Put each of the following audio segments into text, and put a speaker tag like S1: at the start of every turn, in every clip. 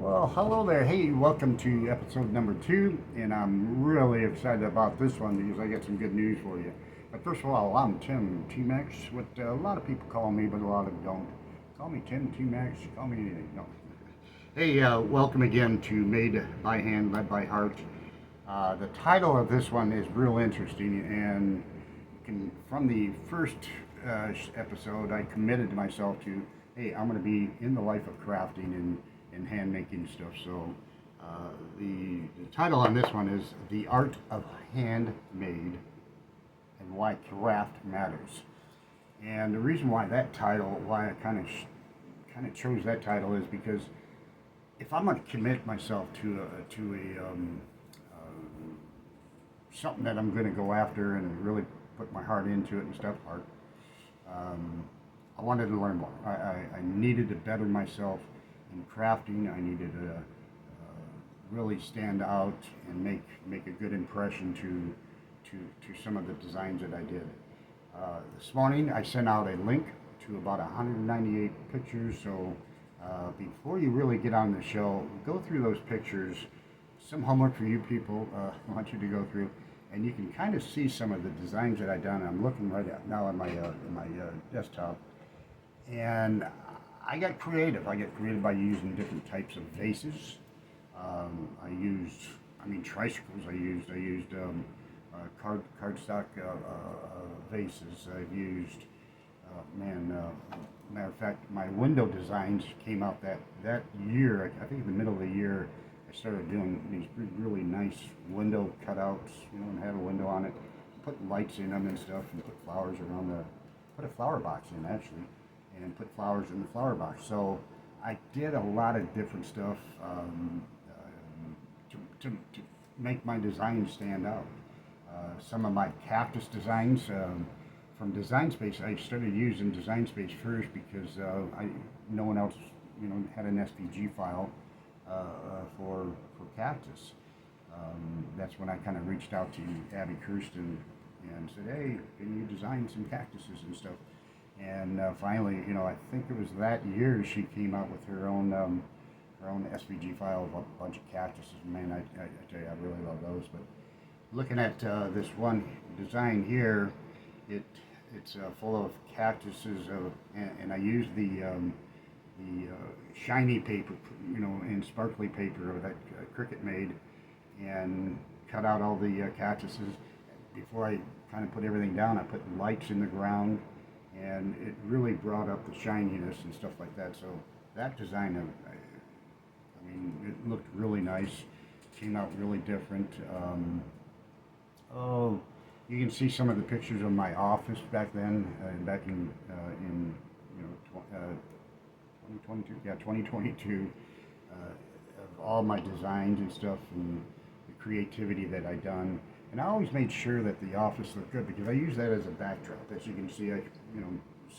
S1: Well, hello there. Hey, welcome to episode number 2, and I'm really excited about this one because I got some good news for you. But first of all, I'm Tim T-Max, what a lot of people call me, but a lot of them don't. Call me Tim T-Max, call me anything. No. Hey, welcome again to Made by Hand, Led by Heart. The title of this one is real interesting, and from the first episode, I committed to myself to, hey, I'm going to be in the life of crafting and hand making stuff. So the title on this one is The Art of Handmade and Why Craft Matters. And the reason why why I kind of chose that title is because if I'm going to commit myself to a something that I'm going to go after and really put my heart into it and stuff, I wanted to learn more. I needed to better myself in crafting. I needed to really stand out and make a good impression to some of the designs that I did. This morning I sent out a link to about 198 pictures, so before you really get on the show, go through those pictures. Some homework for you people I want you to go through, and you can kind of see some of the designs that I've done. I'm looking right now at my desktop, and I got creative. I get creative by using different types of vases. Tricycles. I used cardstock vases. I've used, matter of fact, my window designs came out that year. I think in the middle of the year, I started doing these really nice window cutouts, and had a window on it, put lights in them and stuff, and put flowers put a flower box in actually, and put flowers in the flower box. So I did a lot of different stuff to make my design stand out. Some of my cactus designs from Design Space, I started using Design Space first because no one else had an SVG file for cactus. That's when I kind of reached out to Abby Kirsten and said, hey, can you design some cactuses and stuff? And finally, I think it was that year she came out with her own SVG file of a bunch of cactuses. Man, I tell you, I really love those. But looking at this one design here, it's full of cactuses, and I used the shiny paper, and sparkly paper that Cricut made, and cut out all the cactuses. Before I kind of put everything down, I put lights in the ground, and it really brought up the shininess and stuff like that. So that design, it looked really nice, came out really different. You can see some of the pictures of my office back then, back in 2022, 2022, of all my designs and stuff, and the creativity that I done. And I always made sure that the office looked good because I use that as a backdrop. As you can see,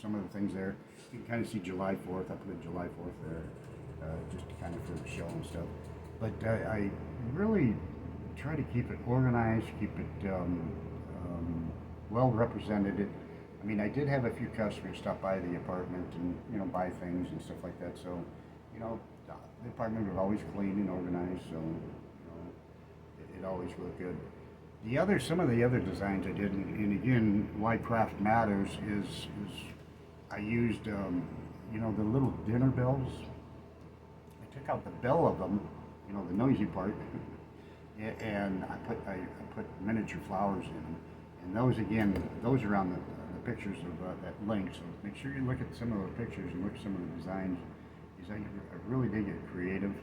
S1: some of the things there. You can kind of see July 4th. I put a July 4th there, just to kind of for the show and stuff. But I really try to keep it organized, keep it well represented. I did have a few customers stop by the apartment and buy things and stuff like that. So, the apartment was always clean and organized. So, it always looked good. Some of the other designs I did, and again, why craft matters is I used, the little dinner bells. I took out the bell of them, the noisy part, and I put miniature flowers in them. And those are on the pictures of that link. So make sure you look at some of those pictures and look at some of the designs. Because I really did get creative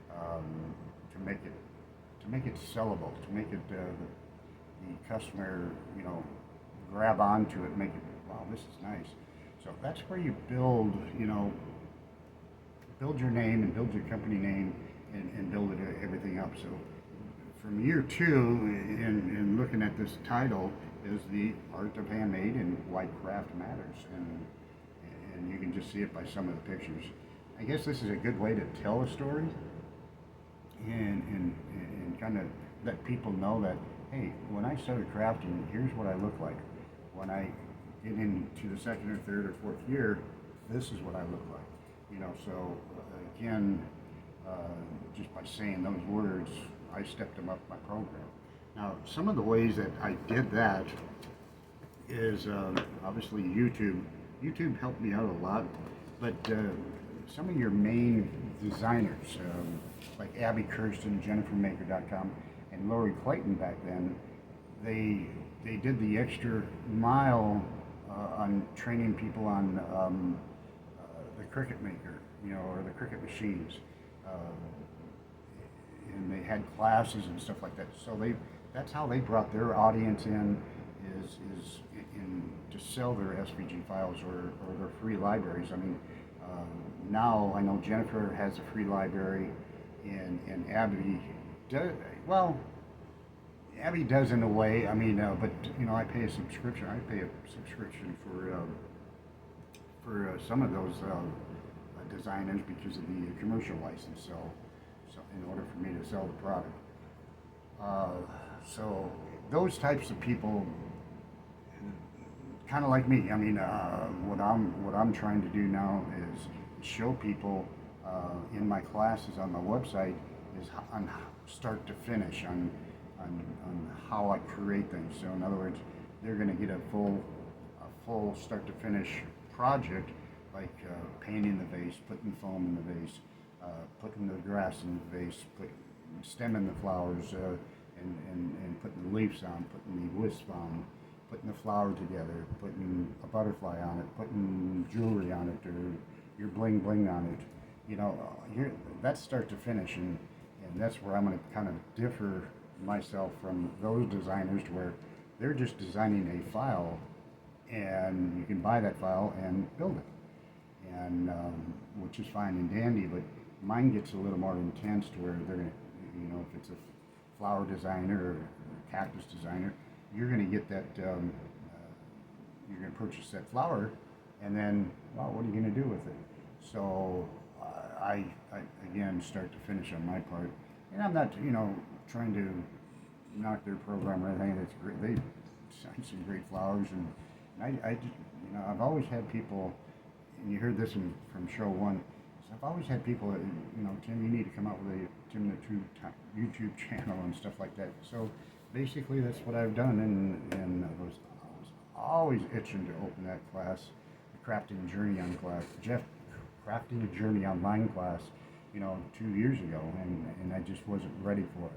S1: to make it sellable, to make it the customer, grab onto it, make it, wow, this is nice. So that's where you build your name and build your company name and build everything up. So from year 2, in looking at this title, is The Art of Handmade and Why Craft Matters. And you can just see it by some of the pictures. I guess this is a good way to tell a story and kind of let people know that, hey, when I started crafting, here's what I look like. When I get into the second or third or fourth year, this is what I look like. So again, just by saying those words, I stepped them up my program. Now, some of the ways that I did that is obviously YouTube. YouTube helped me out a lot, but some of your main designers, like Abby Kirsten, JenniferMaker.com, and Lori Clayton back then, they did the extra mile on training people on the Cricut Maker, or the Cricut machines. And they had classes and stuff like that. So that's how they brought their audience in, is in to sell their SVG files or their free libraries. I mean, now I know Jennifer has a free library, and Abby does. Well, Abby does in a way. I mean, but I pay a subscription. I pay a subscription for some of those designers because of the commercial license. So in order for me to sell the product, so those types of people, kind of like me. I mean, what I'm trying to do now is show people in my classes on my website is on start to finish on how I create things. So in other words, they're going to get a full start to finish project, like painting the vase, putting foam in the vase, putting the grass in the vase, stemming the flowers, and putting the leaves on, putting the wisp on, putting the flower together, putting a butterfly on it, putting jewelry on it, or your bling bling on it. That's start to finish, and that's where I'm going to kind of differ myself from those designers, to where they're just designing a file, and you can buy that file and build it, and which is fine and dandy. But mine gets a little more intense, to where they're going to, if it's a flower designer or cactus designer, you're going to get that, you're going to purchase that flower, and then, well, what are you going to do with it? So I again, start to finish on my part, and I'm not, trying to knock their program or anything. That's great. They design some great flowers, and I've always had people, and you heard this from show one. So I've always had people that, Tim, you need to come out with a Tim the True YouTube channel and stuff like that. So basically, that's what I've done, and I was always itching to open that class, the Crafting Journey on class, Jeff Crafting a Journey Online class, 2 years ago, and I just wasn't ready for it.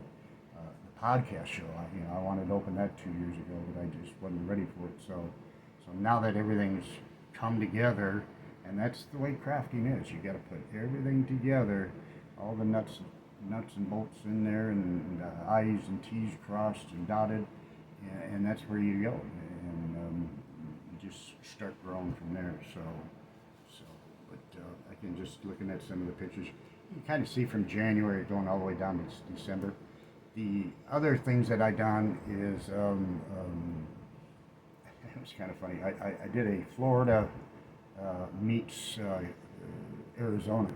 S1: The podcast show, I wanted to open that 2 years ago, but I just wasn't ready for it. So now that everything's come together, and that's the way crafting is. You got to put everything together, all the nuts and bolts in there, and I's and T's crossed and dotted, and that's where you go, and you just start growing from there. But I can just, looking at some of the pictures, you can kind of see from January going all the way down to December. The other things that I done is, it was kind of funny. I did a Florida meets Arizona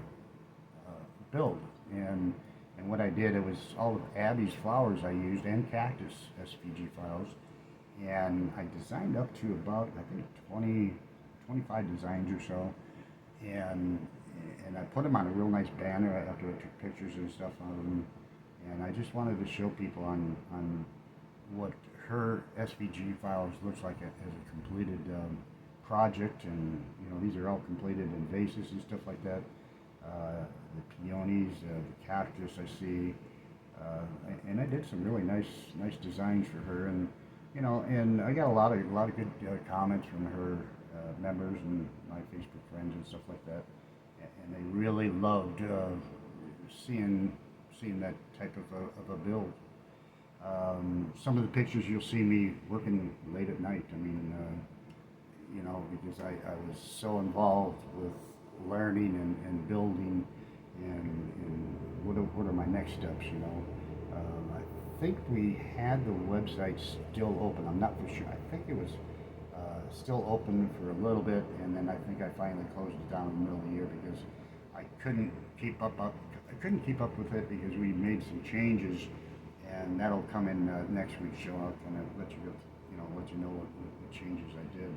S1: build, and what I did, it was all of Abby's flowers I used, and cactus SVG files, and I designed up to about, I think, 25 designs or so, and I put them on a real nice banner after I took pictures and stuff of them, and I just wanted to show people on what her SVG files looks like as a completed project. And these are all completed in vases and stuff like that. The peonies, the cactus I see, and I did some really nice designs for her, and and I got a lot of good comments from her members and my Facebook friends and stuff like that, and they really loved seeing that type of a build. Some of the pictures you'll see me working late at night. I mean, because I was so involved with learning and building, and what are my next steps, I think we had the website still open. I'm not for sure. I think it was still open for a little bit, and then I think I finally closed it down in the middle of the year because I couldn't keep up with it, because we made some changes, and that'll come in next week's show. I'll kind of let you know what changes I did.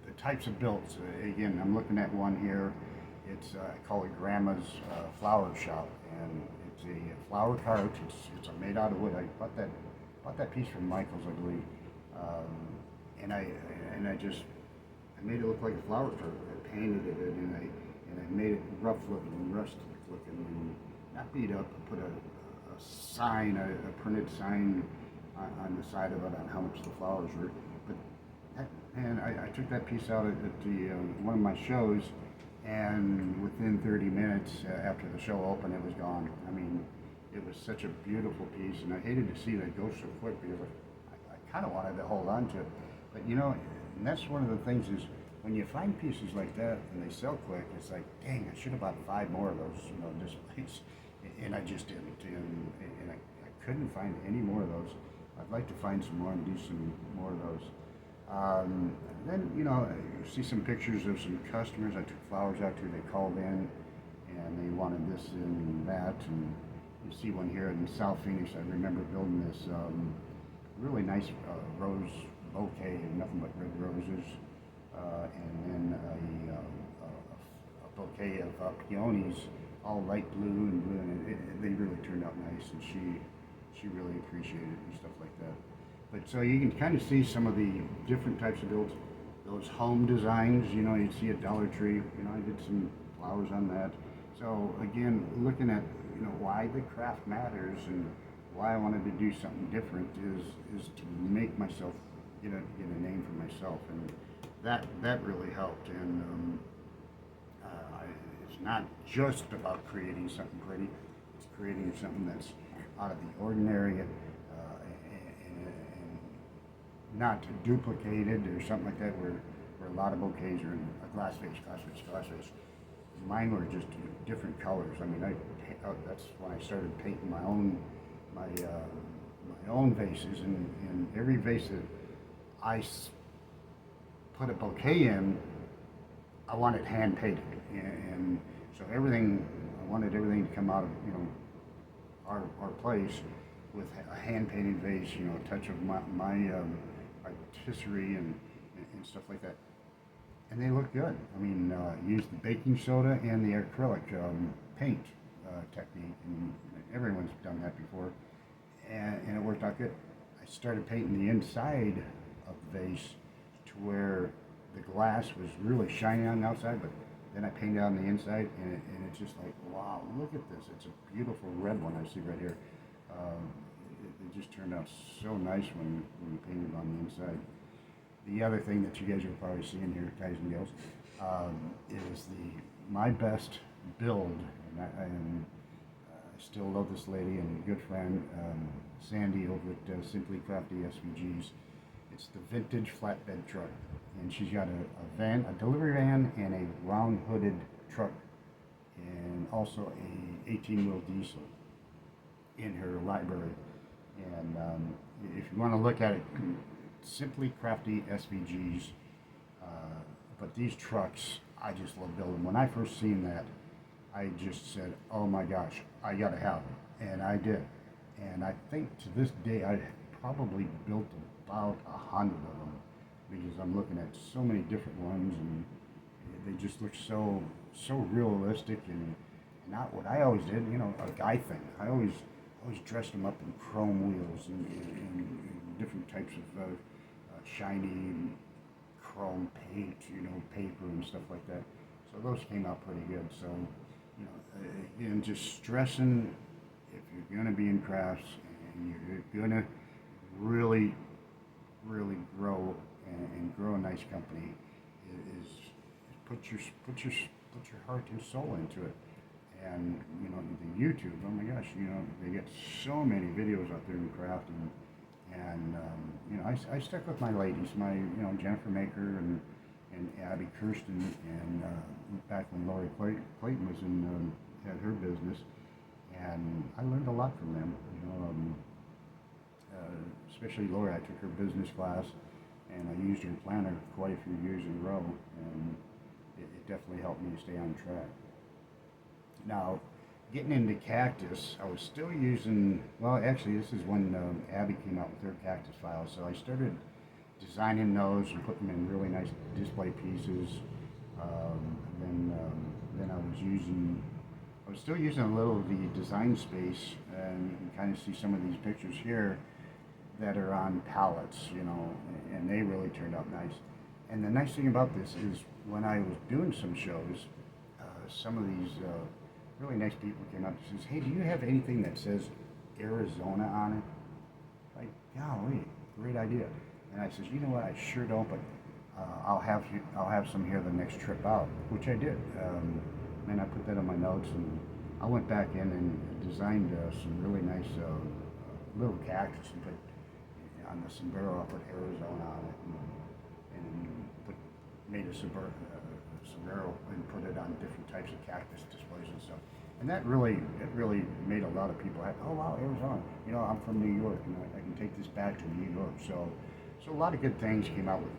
S1: The types of builds. Again, I'm looking at one here. It's I call it Grandma's Flower Shop, and it's a flower cart. It's made out of wood. I bought that piece from Michael's, I believe, um, and I just I made it look like a flower cart. I painted it, and I made it rough looking, rustic looking, and not beat up. I put a sign, a printed sign on the side of it on how much the flowers were. But and I took that piece out at the one of my shows, and within 30 minutes after the show opened, it was gone. I mean, it was such a beautiful piece, and I hated to see that go so quick because I kind of wanted to hold on to it. But you know, and that's one of the things is when you find pieces like that and they sell quick, it's like, dang, I should have bought 5 more of those, you know, this place, and I just didn't, and I couldn't find any more of those. I'd like to find some more and do some more of those. Then, you know, you see some pictures of some customers I took flowers out to. They called in and they wanted this and that. And you see one here in South Phoenix. I remember building this really nice rose bouquet of nothing but red roses. And then a bouquet of peonies, all light blue and blue. And they really turned out nice. And she really appreciated it and stuff like that. But so you can kind of see some of the different types of builds, those home designs, you know, you'd see a Dollar Tree, you know, I did some flowers on that. So again, looking at, you know, why the craft matters and why I wanted to do something different is to make myself get a name for myself, and that really helped. And it's not just about creating something pretty, it's creating something that's out of the ordinary. Not duplicated or something like that, where a lot of bouquets are in a glass vase. Mine were just different colors. I mean, that's when I started painting my own vases, and every vase that I put a bouquet in, I wanted hand painted, and so I wanted everything to come out of, you know, our place with a hand painted vase, you know, a touch of my artistry and stuff like that, and they look good. I mean, use the baking soda and the acrylic paint technique, and everyone's done that before, and it worked out good. I started painting the inside of the vase to where the glass was really shiny on the outside, but then I painted on the inside, and it's just like, wow, look at this. It's a beautiful red one I see right here. It just turned out so nice when you painted on the inside. The other thing that you guys are probably seeing here, guys and gals, is my best build, and I still love this lady and good friend, Sandy over at Simply Crafty SVGs. It's the vintage flatbed truck, and she's got a delivery van, and a round hooded truck, and also a 18-wheel diesel in her library. And if you want to look at it, Simply Crafty SVGs. But these trucks, I just love building. When I first seen that, I just said, oh my gosh, I gotta have it. And I did. And I think to this day, I probably built about 100 of them, because I'm looking at so many different ones, and they just look so realistic, and not what I always did, you know, a guy thing. I always dressed them up in chrome wheels and different types of shiny chrome paint, you know, paper and stuff like that. So those came out pretty good. So, you know, again, just stressing, if you're going to be in crafts and you're going to really grow and grow a nice company, is put your heart and soul into it. And, you know, the YouTube, oh my gosh, you know, they get so many videos out there in craft, and you know, I stuck with my ladies, you know, Jennifer Maker and Abby Kirsten, and back when Lori Clayton was had her business, and I learned a lot from them, you know, especially Lori. I took her business class, and I used her planner quite a few years in a row, and it definitely helped me stay on track. Now, getting into cactus, I was still using, well, actually, this is when Abby came out with her cactus file, so I started designing those and putting them in really nice display pieces. Then I was still using a little of the design space, and you can kind of see some of these pictures here that are on pallets, and they really turned out nice. And the nice thing about this is when I was doing some shows, some of these really nice people came up and says, "Hey, do you have anything that says Arizona on it?" Like, golly, great idea. And I says, "You know what? I sure don't, but I'll have some here the next trip out," which I did. And I put that on my notes, and I went back in and designed some really nice little cactus and put on the sombrero. I put Arizona on it, and made a sombrero and put it on different types of cactus displays and stuff. And that really made a lot of people happy. Oh wow, Arizona! I'm from New York, and I can take this back to New York. So a lot of good things came out with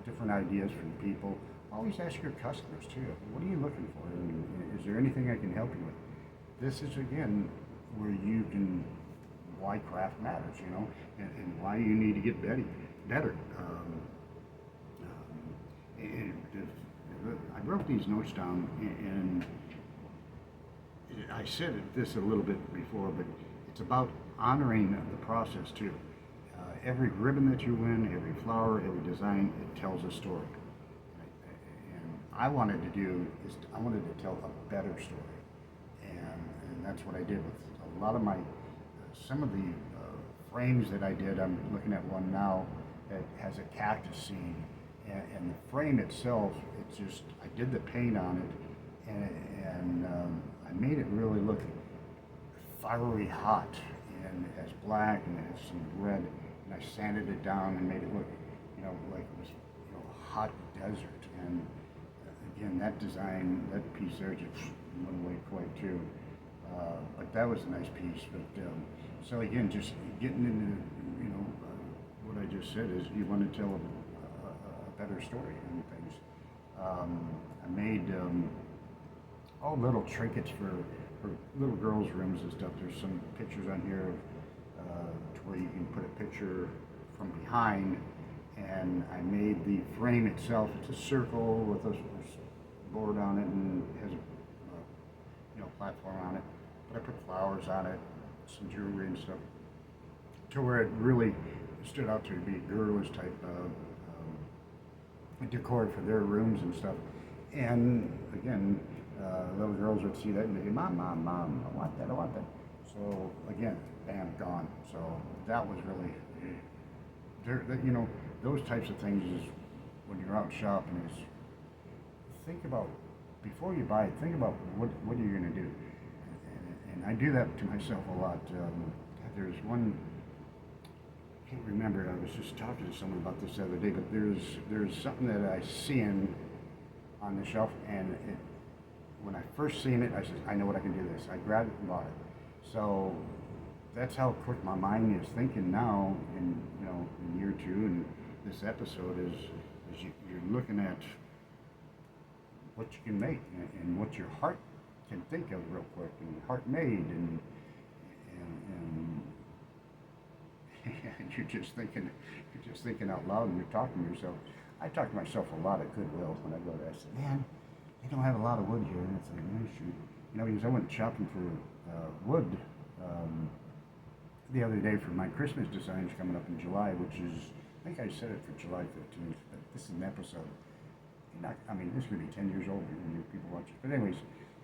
S1: different ideas from people. Always ask your customers too. What are you looking for? And is there anything I can help you with? This is again where you can why craft matters, and why you need to get better. I wrote these notes down, and I said this a little bit before, but it's about honoring the process too. Every ribbon that you win, every flower, every design, it tells a story. And I wanted to tell a better story, and that's what I did with a lot of some of the frames that I did. I'm looking at one now that has a cactus scene, and the frame itself, I did the paint on it, and I made it really look fiery hot, and it has black and it has some red, and I sanded it down and made it look, like it was, hot desert. And again, that design, that piece there just went away quite too. But that was a nice piece. But so again, just getting into, what I just said is you want to tell a better story and things. I made all little trinkets for little girls' rooms and stuff. There's some pictures on here to where you can put a picture from behind, and I made the frame itself. It's a circle with a board on it, and it has a platform on it. But I put flowers on it, some jewelry and stuff, to where it really stood out to be girlish type decor for their rooms and stuff. And again, little girls would see that and they'd say, "Mom, I want that. So again, bam, gone. So that was really, those types of things is when you're out shopping is think about, before you buy it, think about what are you going to do. And I do that to myself a lot. There's one, I can't remember, I was just talking to someone about this the other day, but there's something that I see on the shelf, and when I first seen it, I said, I know what I can do this. I grabbed it and bought it. So that's how quick my mind is thinking now in year two, and this episode is you're looking at what you can make and what your heart can think of real quick, and heart made, and you're just thinking out loud, and you're talking to yourself. I talk to myself a lot at Goodwill when I go there. I say, "Man, they don't have a lot of wood here," and it's like, "Man, shoot." Because I went shopping for wood the other day for my Christmas designs coming up in July, which is, I think I said it for July 15th, but this is an episode. This is going to be 10 years old when people watch it. But anyways,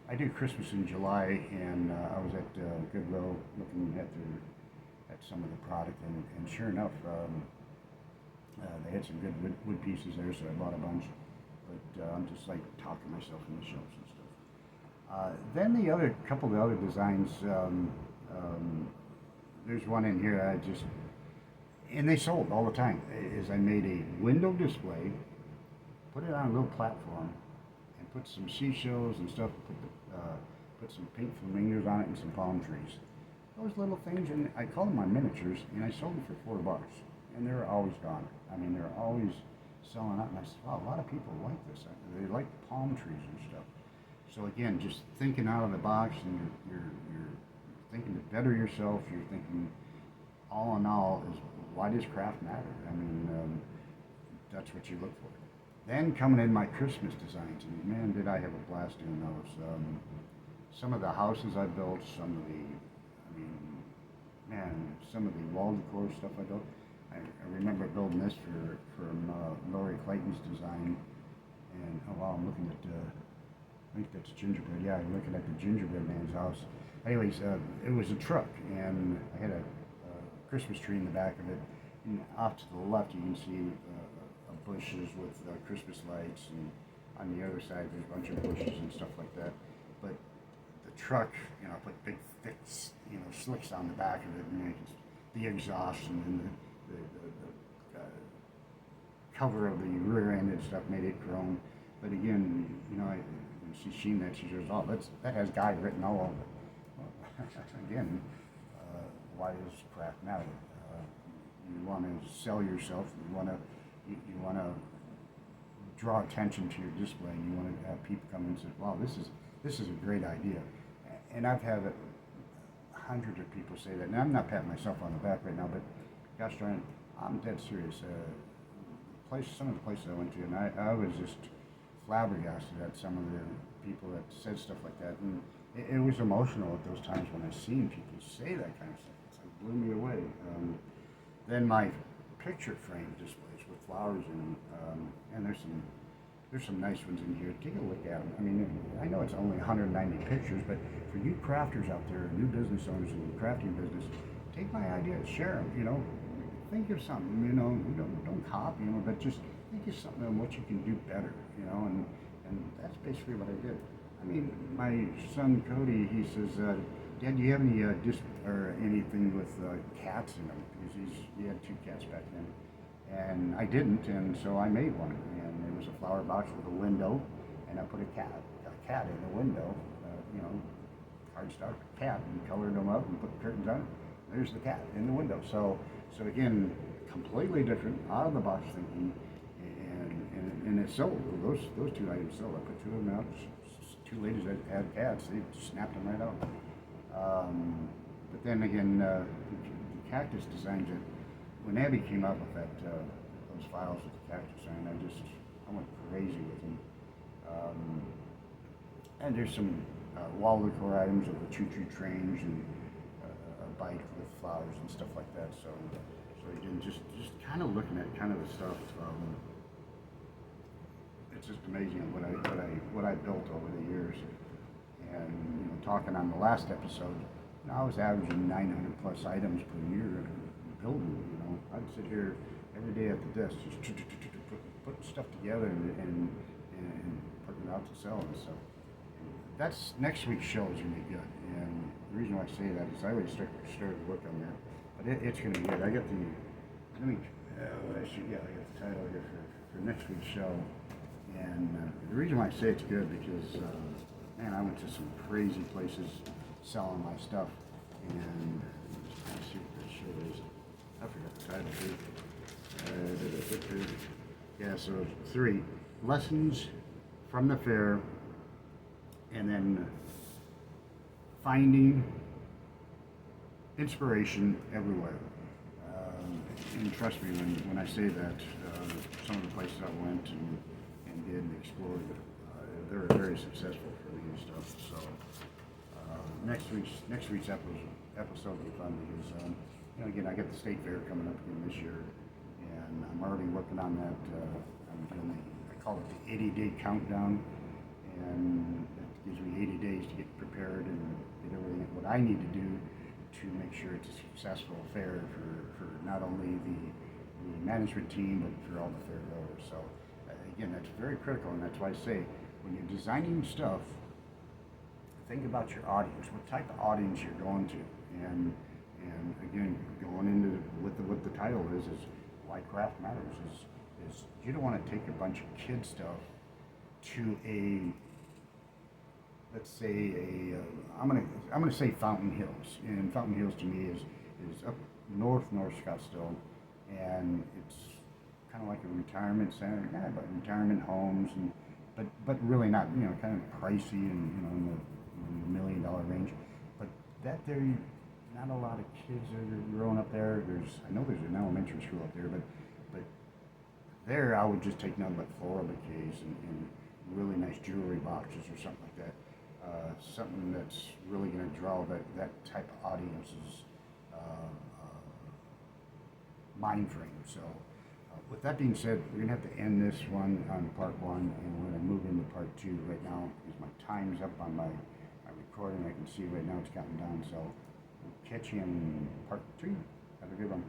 S1: I do Christmas in July, and I was at Goodwill looking at some of the product, and sure enough, they had some good wood pieces there, so I bought a bunch. But I'm just like talking myself in the shelves and stuff. Then the couple of the other designs, there's one in here and they sold all the time, is I made a window display, put it on a little platform, and put some seashells and stuff, put some pink flamingos on it and some palm trees. Those little things, and I call them my miniatures, and I sold them for $4, and they're always gone. They're always selling out, and I said, wow, a lot of people like this. They like the palm trees and stuff. So again, just thinking out of the box, and you're thinking to better yourself. You're thinking, all in all, is why does craft matter? that's what you look for. Then coming in my Christmas designs, and man, did I have a blast doing those. Some of the houses I built, some of the, I mean, man, some of the wall decor stuff I built. I remember building this from Lori Clayton's design, and oh wow, I'm looking at, I think that's gingerbread. Yeah, I'm looking at the gingerbread man's house. Anyways, it was a truck, and I had a Christmas tree in the back of it. And off to the left, you can see bushes with Christmas lights, and on the other side, there's a bunch of bushes and stuff like that. But the truck, I put big, thick, slicks on the back of it, and the exhaust, and then the cover of the rear end and stuff made it chrome. But again, when she's seen that, she goes, "Oh, that has guy written all over it." Well, again, why is craft matter? You want to sell yourself. You want to draw attention to your display, and you want to have people come and say, "Wow, this is a great idea." And I've had hundreds of people say that. And I'm not patting myself on the back right now, but gosh darn it, I'm dead serious. Some of the places I went to, and I was just flabbergasted at some of the people that said stuff like that, and it was emotional at those times when I seen people say that kind of stuff. It blew me away. Then my picture frame displays with flowers in them, and there's some nice ones in here. Take a look at them. I mean, I know it's only 190 pictures, but for you crafters out there, new business owners in the crafting business, take my ideas, share them. Think of something. Don't copy them, but just think of something on what you can do better. And that's basically what I did. I mean, my son Cody, he says, "Dad, do you have any or anything with cats in them?" Because he had 2 cats back then, and I didn't, and so I made one. And it was a flower box with a window, and I put a cat in the window. Cardstock cat, and colored them up and put the curtains on it. There's the cat in the window. So again, completely different, out of the box thinking, and it sold. Those 2 items sold. I put 2 of them out. 2 ladies that had cats, they snapped them right out. But then again, the cactus designs, when Abby came up with those files with the cactus design, I went crazy with them. And there's some wall decor items of the choo-choo trains, and a bike with flowers and stuff like that. So again, just kind of looking at kind of the stuff. It's just amazing what I built over the years. And talking on the last episode, I was averaging 900 plus items per year building. I'd sit here every day at the desk just putting stuff together and putting it out to sell and stuff. That's next week's show is gonna be good. And the reason why I say that is I already started to work on that, but it's gonna be good. I got the I got the title here for next week's show. And the reason why I say it's good because, man, I went to some crazy places selling my stuff, and just kind of see what this show is. I forgot the title too. Yeah, so 3 lessons from the fair, and then finding inspiration everywhere. And trust me when I say that, some of the places I went and did and explored, they were very successful for me and stuff. So next week's episode will be fun because again, I got the state fair coming up again this year, and I'm already working on that. I'm doing I call it the 80-day countdown, and it gives me 80 days to get prepared and get everything what I need to do to make sure it's a successful fair for not only the management team but for all the fair goers. So again, that's very critical, and that's why I say when you're designing stuff, think about your audience, what type of audience you're going to, and again, going into what the title is why craft matters is you don't want to take a bunch of kid stuff to let's say I'm gonna say Fountain Hills, and Fountain Hills to me is up north Scottsdale, and it's kind of like a retirement center, but retirement homes, but really not, kind of pricey and in the $1 million range. But that there, not a lot of kids are growing up there. I know there's an elementary school up there, but there I would just take nothing but floral bouquets and really nice jewelry boxes or something like that. Something that's really going to draw that type of audience's mind frame. So, with that being said, we're gonna have to end this one on part one, and we're gonna move into part two right now because my time's up on my recording. I can see right now it's counting down. So, we'll catch you in part two. Have a good one.